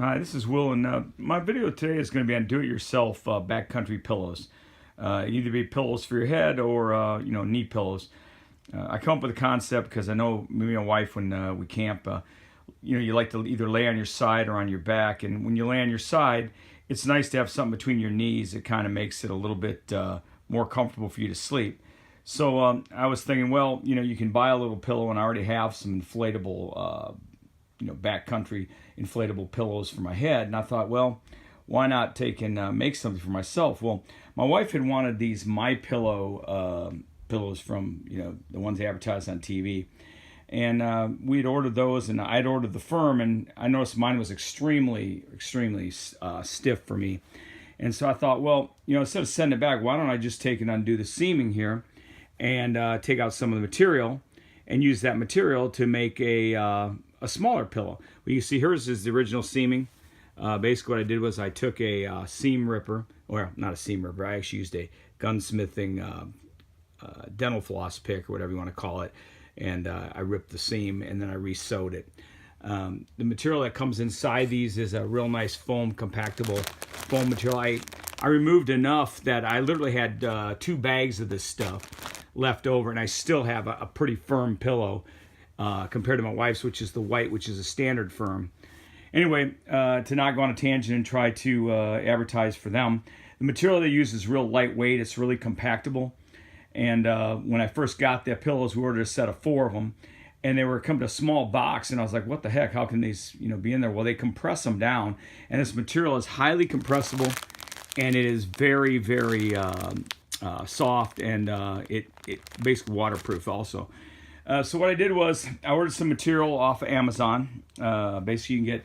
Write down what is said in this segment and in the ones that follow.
Hi, this is Will, and my video today is going to be on do-it-yourself backcountry pillows. Either be pillows for your head or knee pillows. I come up with a concept because I know me and my wife, when we camp, you like to either lay on your side or on your back. And when you lay on your side, it's nice to have something between your knees. It kind of makes it a little bit more comfortable for you to sleep. So I was thinking, well, you can buy a little pillow, and I already have some inflatable backcountry inflatable pillows for my head. And I thought, well, why not take and make something for myself? Well, my wife had wanted these My Pillow pillows from, the ones they advertise on TV. And we had ordered those, and I'd ordered the firm, and I noticed mine was extremely stiff for me. And so I thought, well, instead of sending it back, why don't I just take and undo the seaming here and take out some of the material and use that material to make a smaller pillow. Well, you see, hers is the original seaming. Basically, what I did was I took a seam ripper, or not a seam ripper. I actually used a gunsmithing dental floss pick, or whatever you want to call it, and I ripped the seam and then I re-sewed it. The material that comes inside these is a real nice foam, compactable foam material. I removed enough that I literally had 2 bags of this stuff left over, and I still have a pretty firm pillow. Compared to my wife's, which is the white, which is a standard firm. Anyway, to not go on a tangent and try to advertise for them, the material they use is real lightweight. It's really compactable. And when I first got the pillows, we ordered a set of 4 of them, and they were coming to a small box, and I was like, what the heck? How can these be in there? Well, they compress them down, and this material is highly compressible, and it is very, very soft, and it basically waterproof also. So what I did was I ordered some material off of Amazon. Basically, you can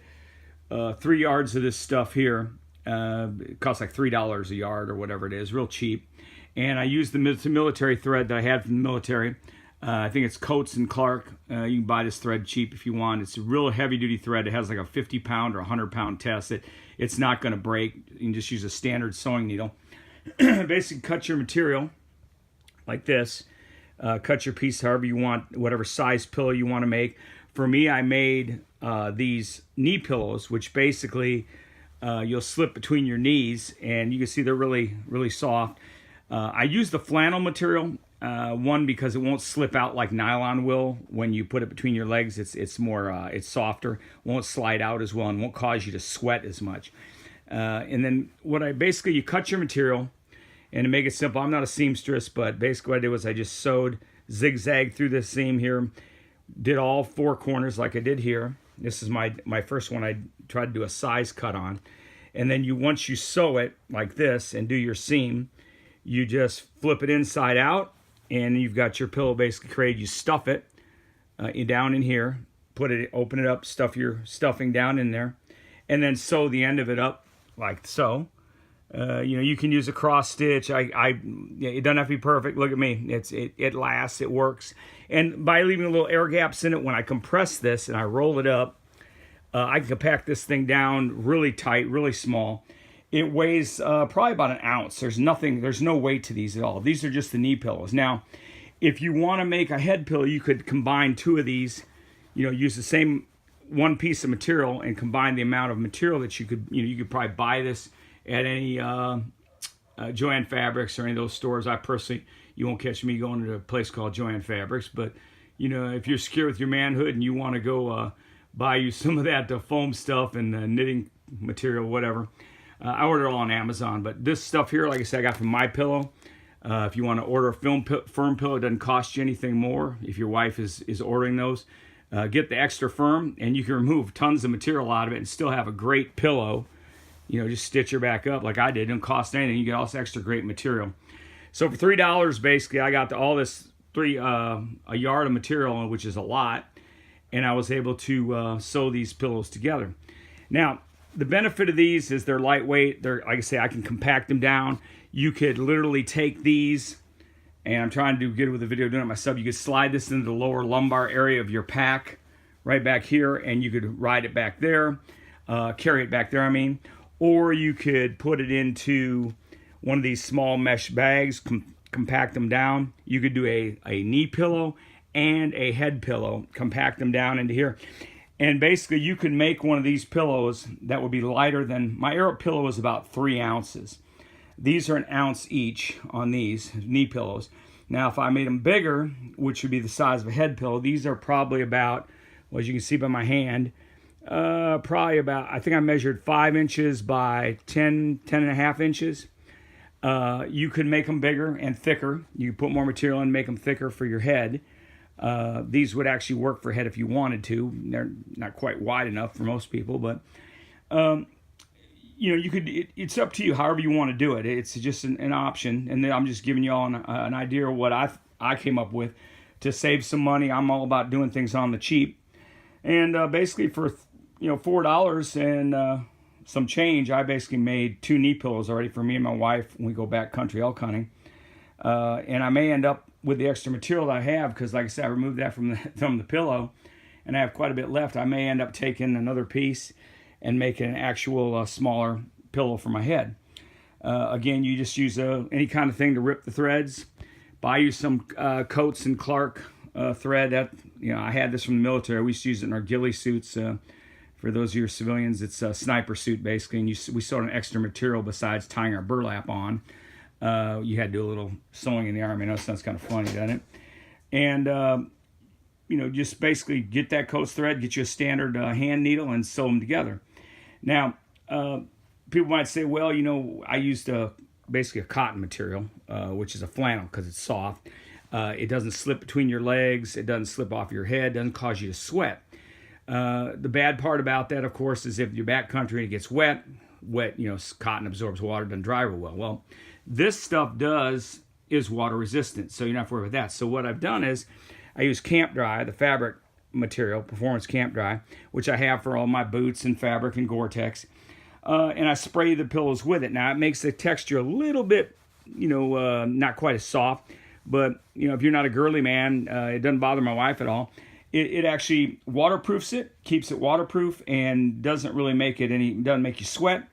get 3 yards of this stuff here. It costs like $3 a yard or whatever it is, real cheap. And I used the military thread that I had from the military. I think it's Coates and Clark. You can buy this thread cheap if you want. It's a real heavy-duty thread. It has like a 50-pound or 100-pound test. It's not going to break. You can just use a standard sewing needle. Basically, cut your material like this. Cut your piece however you want, whatever size pillow you want to make. For me, I made these knee pillows, which basically you'll slip between your knees, and you can see they're really, really soft. I use the flannel material, one, because it won't slip out like nylon will when you put it between your legs. It's more, it's softer, won't slide out as well, and won't cause you to sweat as much. And then you cut your material. And to make it simple, I'm not a seamstress, but basically what I did was I just sewed zigzag through this seam here, did all 4 corners like I did here. This is my first one I tried to do a size cut on. And then once you sew it like this and do your seam, you just flip it inside out, and you've got your pillow basically created. You stuff it down in here, open it up, stuff your stuffing down in there, and then sew the end of it up like so. You can use a cross stitch. It doesn't have to be perfect. Look at me. It lasts. It works. And by leaving little air gaps in it, when I compress this and I roll it up, I can compact this thing down really tight, really small. It weighs probably about an ounce. There's no weight to these at all. These are just the knee pillows. Now, if you want to make a head pillow, you could combine 2 of these. Use the same one piece of material and combine the amount of material that you could. You could probably buy this at any Joann Fabrics or any of those stores. I personally, you won't catch me going to a place called Joann Fabrics, but if you're secure with your manhood and you want to go buy you some of that foam stuff and knitting material, whatever, I order it all on Amazon. But this stuff here, like I said, I got from My Pillow. If you want to order a firm pillow, it doesn't cost you anything more. If your wife is ordering those, get the extra firm, and you can remove tons of material out of it and still have a great pillow. Just stitch her back up like I did. It didn't cost anything. You get all this extra great material. So for $3, basically, I got all this a yard of material, which is a lot, and I was able to sew these pillows together. Now, the benefit of these is they're lightweight. Like I say, I can compact them down. You could literally take these, and I'm trying to do good with the video doing it myself. You could slide this into the lower lumbar area of your pack, right back here, and you could ride it back there, carry it back there, or you could put it into one of these small mesh bags, compact them down. You could do a knee pillow and a head pillow, compact them down into here. And basically, you can make one of these pillows that would be lighter than my Arrow pillow is about 3 ounces. These are 1 ounce each on these knee pillows. Now, if I made them bigger, which would be the size of a head pillow, these are probably about, well, as you can see by my hand, probably about, I think I measured 5 inches by 10 and a half inches. You could make them bigger and thicker. You could put more material in and make them thicker for your head. These would actually work for head if you wanted to. They're not quite wide enough for most people, but you know, you could. It's up to you, however you want to do it. It's just an option, and then I'm just giving you all an idea of what I came up with to save some money. I'm all about doing things on the cheap, and basically for $4 and some change, I basically made 2 knee pillows already for me and my wife when we go backcountry elk hunting. And I may end up with the extra material that I have, because like I said, I removed that from the pillow, and I have quite a bit left. I may end up taking another piece and making an actual smaller pillow for my head. Again, you just use any kind of thing to rip the threads. Buy you some Coates and Clark thread. That, I had this from the military. We used to use it in our ghillie suits. For those of you civilians, it's a sniper suit basically, and we sewed an extra material besides tying our burlap on. You had to do a little sewing in the Army. I know it sounds kind of funny, doesn't it? And just basically get that Coates thread, get you a standard hand needle, and sew them together. Now, people might say, well, I used basically a cotton material, which is a flannel because it's soft. It doesn't slip between your legs. It doesn't slip off your head. It doesn't cause you to sweat. The bad part about that, of course, is if you're backcountry and it gets wet, cotton absorbs water, doesn't dry real well. Well, this stuff is water resistant, so you're not worried about that. So what I've done is I use Camp Dry, the fabric material, Performance Camp Dry, which I have for all my boots and fabric and Gore-Tex, and I spray the pillows with it. Now, it makes the texture a little bit, not quite as soft, but, if you're not a girly man, it doesn't bother my wife at all. It actually waterproofs it, keeps it waterproof, and doesn't really doesn't make you sweat.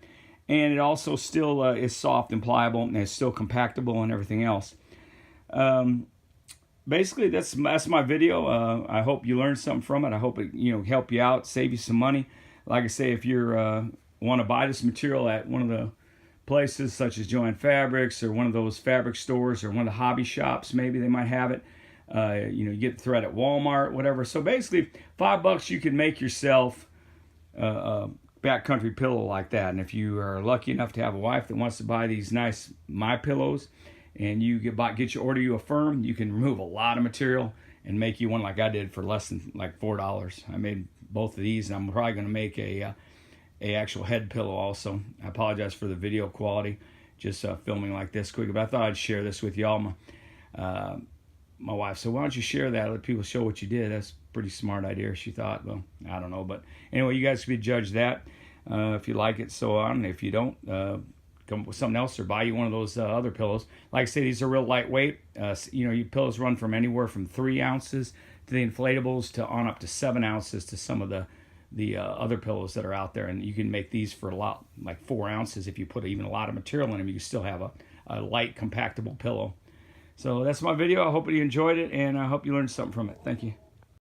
And it also still is soft and pliable, and it's still compactable and everything else. Basically, that's my video. I hope you learned something from it. I hope it help you out, save you some money. Like I say, if you want to buy this material at one of the places such as Joann Fabrics or one of those fabric stores or one of the hobby shops, maybe they might have it. You get the thread at Walmart, whatever. So basically, $5 you can make yourself a backcountry pillow like that. And if you are lucky enough to have a wife that wants to buy these nice My Pillows, and you order you a firm, you can remove a lot of material and make you one like I did for less than like $4. I made both of these, and I'm probably going to make a actual head pillow also. I apologize for the video quality, just filming like this quick, but I thought I'd share this with y'all. My wife said, why don't you share that? Let people show what you did. That's a pretty smart idea, she thought. Well, I don't know. But anyway, you guys can judge that. If you like it, so on. If you don't, come up with something else or buy you one of those other pillows. Like I say, these are real lightweight. Your pillows run from anywhere from 3 ounces to the inflatables to on up to 7 ounces to some of the other pillows that are out there. And you can make these for a lot, like 4 ounces. If you put even a lot of material in them, you can still have a light, compactable pillow. So that's my video. I hope you enjoyed it, and I hope you learned something from it. Thank you.